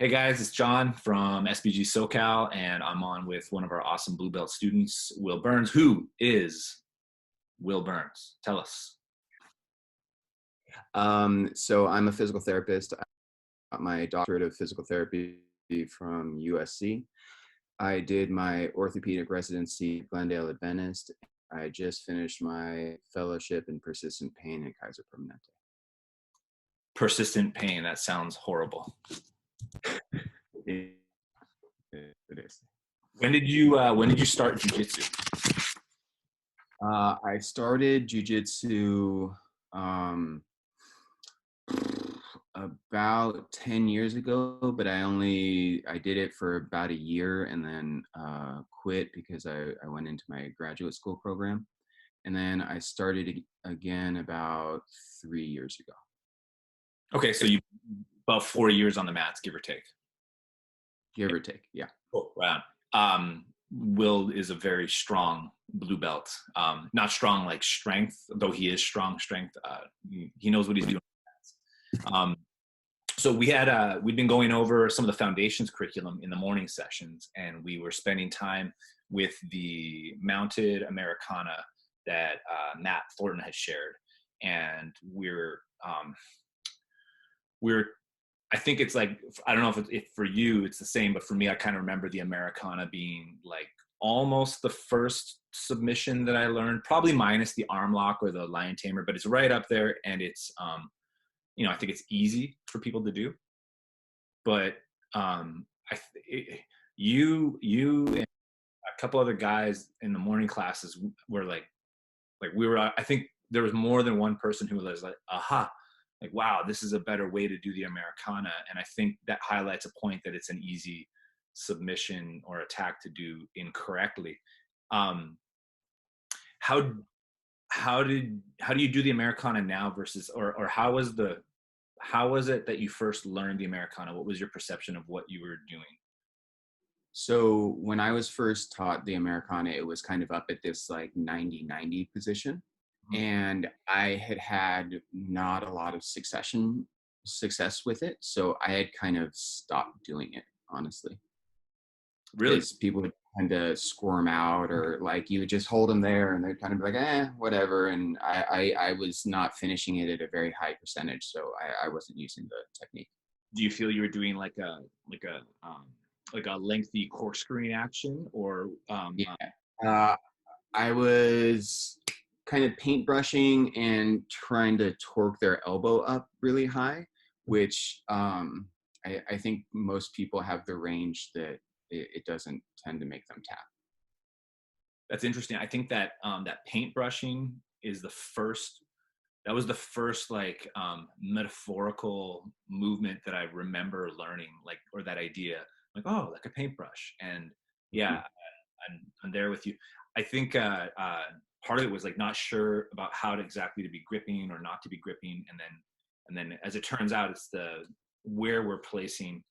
Hey guys, it's John from SBG SoCal, and I'm on with one of our awesome Blue Belt students, Will Burns. Who is Will Burns? Tell us. So I'm a physical therapist. I got my doctorate of physical therapy from USC. I did my orthopedic residency at Glendale Adventist. I just finished my fellowship in persistent pain at Kaiser Permanente. Persistent pain. That sounds horrible. It, it is. When did you start jujitsu? I started jujitsu about 10 years ago, but I did it for about a year and then quit because I went into my graduate school program. And then I started again about 3 years ago. Okay, so you about 4 years on the mats, give or take. Give or take, yeah. Cool. Wow. Will is a very strong blue belt. Not strong like strength, though he is strong strength. He knows what he's doing. So we'd been going over some of the foundations curriculum in the morning sessions, and we were spending time with the mounted Americana that Matt Thornton had shared, and I think it's like, I don't know if for you it's the same, but for me, I kind of remember the Americana being like almost the first submission that I learned, probably minus the arm lock or the lion tamer, but it's right up there, and it's I think it's easy for people to do. But you and a couple other guys in the morning classes were like we were. I think there was more than one person who was like, aha, like, wow, this is a better way to do the Americana. And I think that highlights a point that it's an easy submission or attack to do incorrectly. Um, how do you do the Americana now versus, or how was it that you first learned the Americana? What was your perception of what you were doing? So when I was first taught the Americana, it was kind of up at this like 90-90 position. Mhm. And I had not a lot of success with it. So I had kind of stopped doing it, honestly. Really? Because people would tend to squirm out, or like you would just hold them there and they'd kind of be like, whatever. And I was not finishing it at a very high percentage. So I wasn't using the technique. Do you feel you were doing like a lengthy corkscrewing action, or Yeah. Uh, I was kind of paintbrushing and trying to torque their elbow up really high, which I think most people have the range that it doesn't tend to make them tap. that's interesting. I think that that paintbrushing is the first. That was the first like metaphorical movement that I remember learning, like, or that idea, like, oh, like a paintbrush. And yeah, I'm there with you. I think part of it was like not sure about how to exactly to be gripping or not to be gripping, and then as it turns out, it's the where we're placing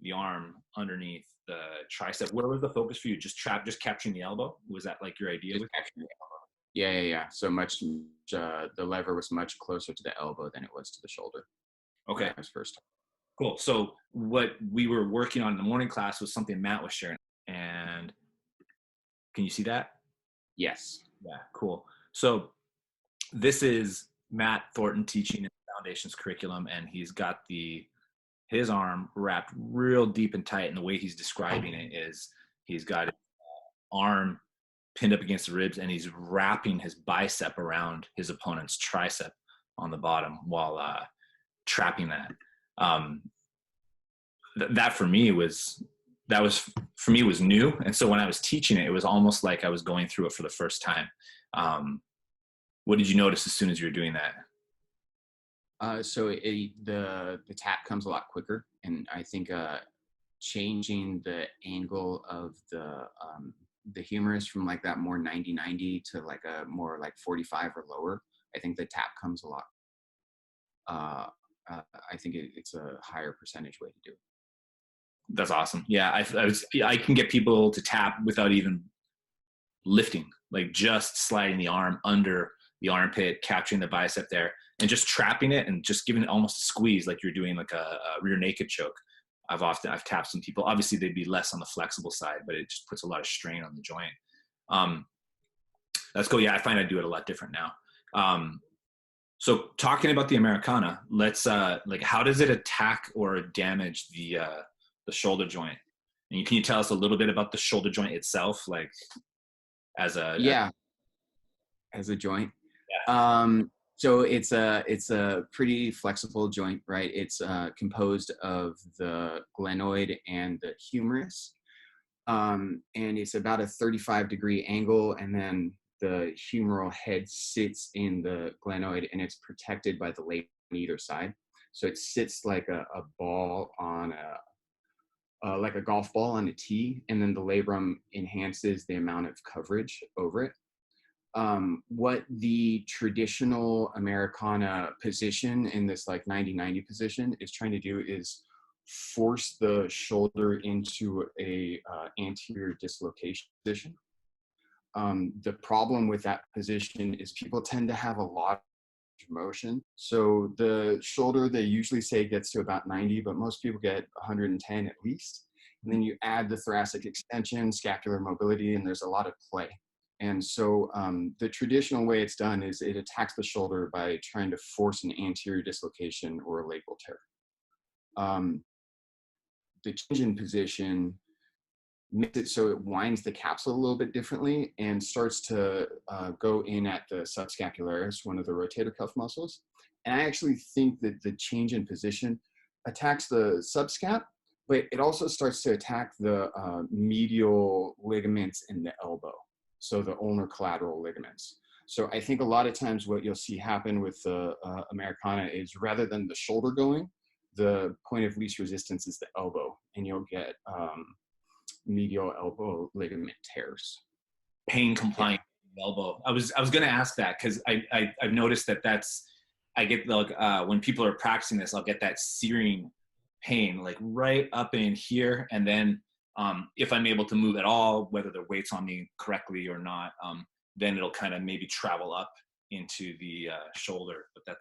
the arm underneath the tricep. Where was the focus for you? Just capturing the elbow? Was that like your idea? Just actually, yeah. So much, the lever was much closer to the elbow than it was to the shoulder when Okay, I was first. cool. So what we were working on in the morning class was something Matt was sharing. And can you see that? Yes. Yeah, cool. So this is Matt Thornton teaching in the Foundations curriculum, and he's got his arm wrapped real deep and tight. And the way he's describing it is he's got his arm pinned up against the ribs, and he's wrapping his bicep around his opponent's tricep on the bottom while trapping that. That for me was new, and so when I was teaching it, it was almost like I was going through it for the first time. What did you notice as soon as you were doing that? So the tap comes a lot quicker, and I think changing the angle of the humerus from like that more 90-90 to like a more like 45 or lower, I think the tap comes a lot. I think it's a higher percentage way to do it. That's awesome. Yeah, I can get people to tap without even lifting, like just sliding the arm under the armpit, capturing the bicep there, and just trapping it and just giving it almost a squeeze, like you're doing like a rear naked choke. I've tapped some people. Obviously, they'd be less on the flexible side, but it just puts a lot of strain on the joint. Um, that's cool. Yeah, I find I do it a lot different now. So talking about the Americana, let's like how does it attack or damage the shoulder joint? And can you tell us a little bit about the shoulder joint itself, like as Yeah, as a joint. yeah. So it's a pretty flexible joint, right? It's composed of the glenoid and the humerus, and it's about a 35-degree angle, and then the humeral head sits in the glenoid, and it's protected by the labrum on either side. So it sits like a ball on like a golf ball on a tee, and then the labrum enhances the amount of coverage over it. What the traditional Americana position in this like 90-90 position is trying to do is force the shoulder into a anterior dislocation position. The problem with that position is people tend to have a lot of motion. So the shoulder, they usually say gets to about 90, but most people get 110 at least. And then you add the thoracic extension, scapular mobility, and there's a lot of play. And so the traditional way it's done is it attacks the shoulder by trying to force an anterior dislocation or a labral tear. The change in position makes it so it winds the capsule a little bit differently and starts to go in at the subscapularis, one of the rotator cuff muscles. And I actually think that the change in position attacks the subscap, but it also starts to attack the medial ligaments in the elbow, so the ulnar collateral ligaments. So I think a lot of times what you'll see happen with the Americana is rather than the shoulder going, the point of least resistance is the elbow, and you'll get medial elbow ligament tears. Pain Yeah. compliant elbow. I was going to ask that because I've noticed that's I get like when people are practicing this, I'll get that searing pain like right up in here, and then if I'm able to move at all, whether the weight's on me correctly or not, then it'll kind of maybe travel up into the shoulder. But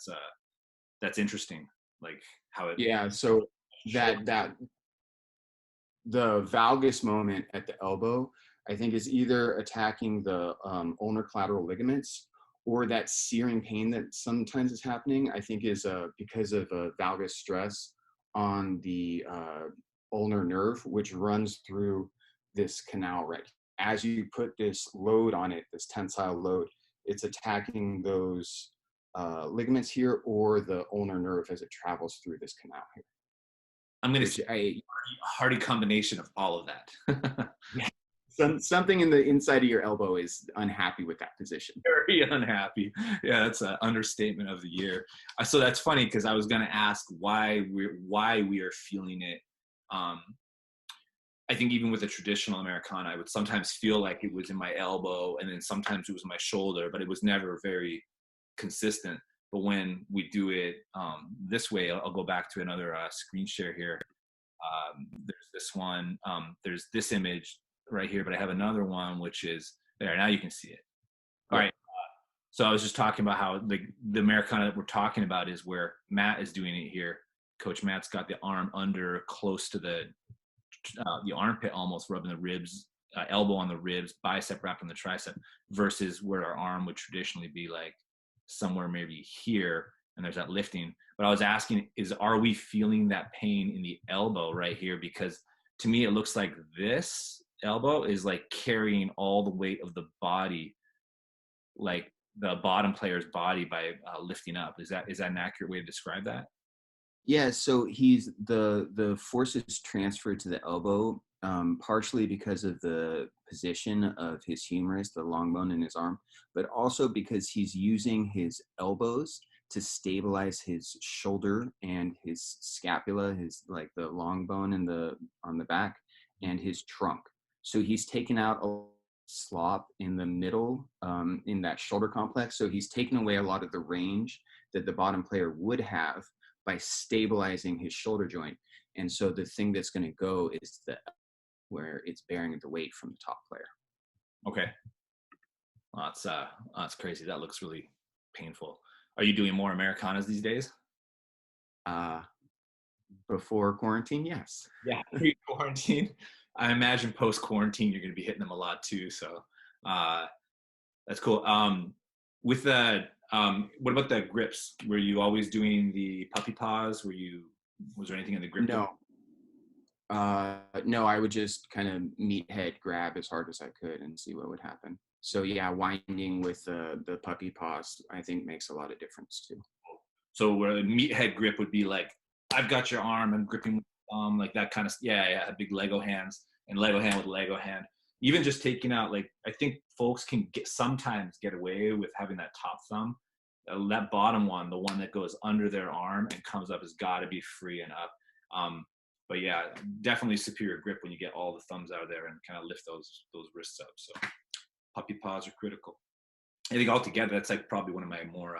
that's interesting, like how it Yeah. So shoulder. that the valgus moment at the elbow, I think, is either attacking the ulnar collateral ligaments, or that searing pain that sometimes is happening, I think, is because of a valgus stress on the ulnar nerve, which runs through this canal right. As you put this load on it, this tensile load, it's attacking those ligaments here or the ulnar nerve as it travels through this canal here, I'm going to which say I hearty combination of all of that. yeah, something in the inside of your elbow is unhappy with that position. Very unhappy. Yeah, that's an understatement of the year. So that's funny because I was going to ask why we are feeling it. Um, I think even with a traditional Americana, I would sometimes feel like it was in my elbow, and then sometimes it was my shoulder, but it was never very consistent. But when we do it this way, I'll go back to another screen share here. There's this one. There's this image right here, but I have another one which is there. Now you can see it. All Yeah. right. So I was just talking about how the Americana that we're talking about is where Matt is doing it here. Coach Matt's got the arm under close to the armpit, almost rubbing the ribs, elbow on the ribs, bicep wrapped on the tricep, versus where our arm would traditionally be like somewhere maybe here, and there's that lifting. But I was asking, are we feeling that pain in the elbow right here? Because to me, it looks like this elbow is like carrying all the weight of the body, like the bottom player's body by lifting up. Is that an accurate way to describe that? Yeah, so the force is transferred to the elbow, partially because of the position of his humerus, the long bone in his arm, but also because he's using his elbows to stabilize his shoulder and his scapula, his like the long bone in the on the back, and his trunk. So he's taken out a slop in the middle, in that shoulder complex. So he's taken away a lot of the range that the bottom player would have by stabilizing his shoulder joint. And so the thing that's going to go is where it's bearing the weight from the top player. Okay. Well, that's crazy. That looks really painful. Are you doing more Americanas these days? Uh, Before quarantine, yes. Yeah, pre-quarantine. I imagine post-quarantine you're going to be hitting them a lot too. So uh, that's cool. With the what about the grips? Were you always doing the puppy paws? Was there anything in the grip that? No, no, I would just kind of meat head grab as hard as I could and see what would happen. So yeah, winding with the puppy paws, I think makes a lot of difference too. So where a meathead grip would be like, I've got your arm, I'm gripping with like that kind of, yeah, yeah, big Lego hands and Lego hand with Lego hand. Even just taking out, like, I think folks can sometimes get away with having that top thumb. That bottom one, the one that goes under their arm and comes up, has got to be free and up. But yeah, definitely superior grip when you get all the thumbs out of there and kind of lift those wrists up. So puppy paws are critical. I think altogether, that's like probably one of my more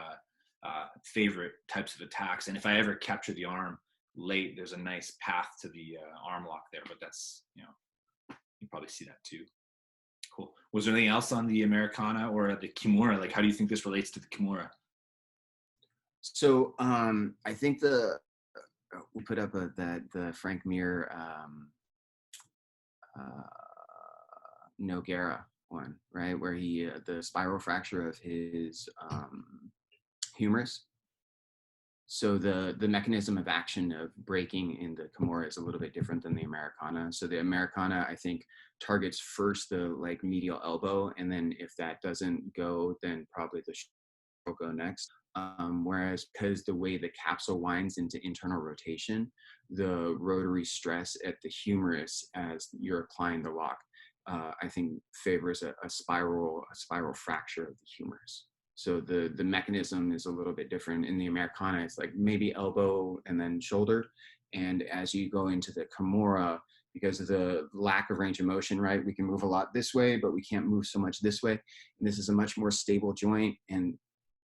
favorite types of attacks. And if I ever capture the arm late, there's a nice path to the arm lock there. But that's, you probably see that too. Cool. Was there anything else on the Americana or the Kimura? Like, how do you think this relates to the Kimura? So I think we put up that the Frank Mir uh, Noguera one, right, where he the spiral fracture of his humerus. So the mechanism of action of breaking in the Kimura is a little bit different than the Americana. So the Americana, I think, targets first the like medial elbow, and then if that doesn't go, then probably the will go next. Whereas because the way the capsule winds into internal rotation, the rotary stress at the humerus as you're applying the lock, I think favors a spiral fracture of the humerus. So the mechanism is a little bit different. In the Americana, it's like maybe elbow and then shoulder. And as you go into the Kimura, because of the lack of range of motion, right? We can move a lot this way, but we can't move so much this way. And this is a much more stable joint, and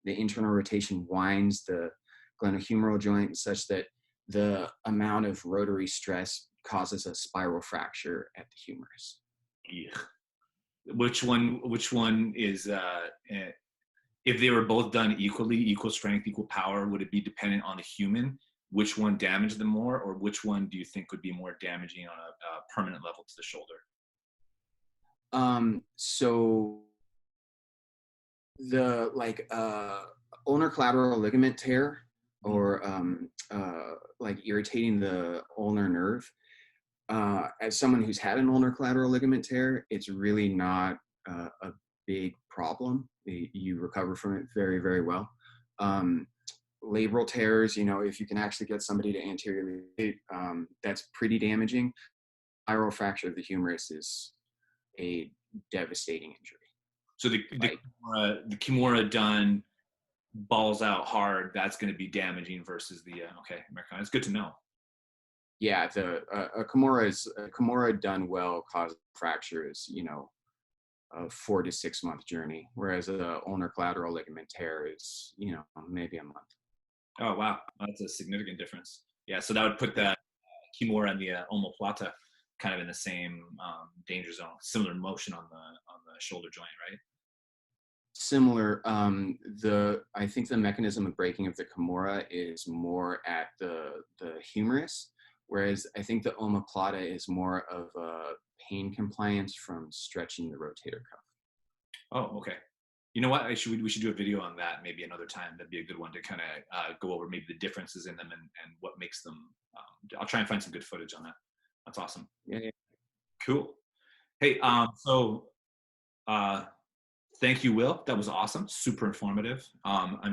the internal rotation winds the glenohumeral joint such that the amount of rotary stress causes a spiral fracture at the humerus. Yeah. Which one is if they were both done equally, equal strength, equal power, would it be dependent on the human? Which one damaged them more, or which one do you think would be more damaging on a permanent level to the shoulder? So the like ulnar collateral ligament tear or like irritating the ulnar nerve. As someone who's had an ulnar collateral ligament tear, it's really not a big problem. You recover from it very, very well. Labral tears, if you can actually get somebody to anteriorly, that's pretty damaging. Spiral fracture of the humerus is a devastating injury. So Like, the Kimura done balls out hard, that's going to be damaging versus the okay, Americana. It's good to know. yeah, a Kimura done well causes fractures, a 4 to 6 month journey, whereas a ulnar collateral ligament tear is, maybe a month. Oh wow, that's a significant difference. Yeah, so that would put the Kimura and the omoplata kind of in the same danger zone, similar motion on the shoulder joint, right? Similar. I think the mechanism of breaking of the Kimura is more at the humerus, whereas I think the omoplata is more of a pain compliance from stretching the rotator cuff. Oh, okay. You know what? We should do a video on that maybe another time. That'd be a good one to kind of go over maybe the differences in them and what makes them. I'll try and find some good footage on that. That's awesome. Yeah, yeah. Cool. Hey, so uh, thank you, Will. That was awesome. Super informative. I'm